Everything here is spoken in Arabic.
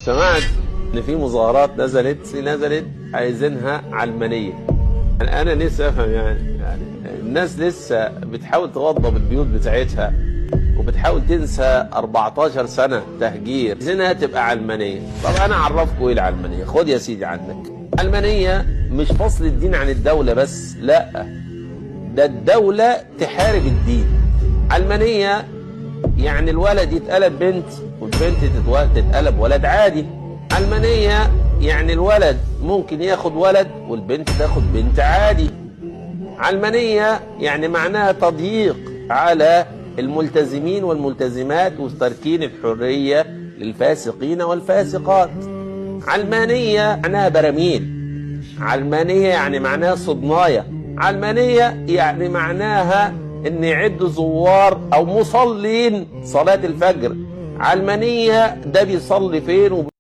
سمعت ان في مظاهرات نزلت عايزينها علمانيه. انا نفسي افهم يعني الناس لسه بتحاول توضب البيوت بتاعتها وبتحاول تنسى 14 سنه تهجير، عايزينها تبقى علمانيه. طب انا اعرفكم ايه العلمانيه. خد يا سيدي عندك علمانيه مش فصل الدين عن الدوله بس، لا، ده الدوله تحارب الدين. علمانيه يعني الولد يتقلب بنت والبنت تتقلب ولد عادي. علمانية يعني الولد ممكن ياخد ولد والبنت تاخد بنت عادي. علمانية يعني معناها تضييق على الملتزمين والملتزمات وتركين الحرية للفاسقين والفاسقات. علمانية معناها براميل. علمانية يعني معناها صدناية. علمانية يعني معناها ان يعدوا زوار او مصلين صلاة الفجر. علمانية ده بيصلي فين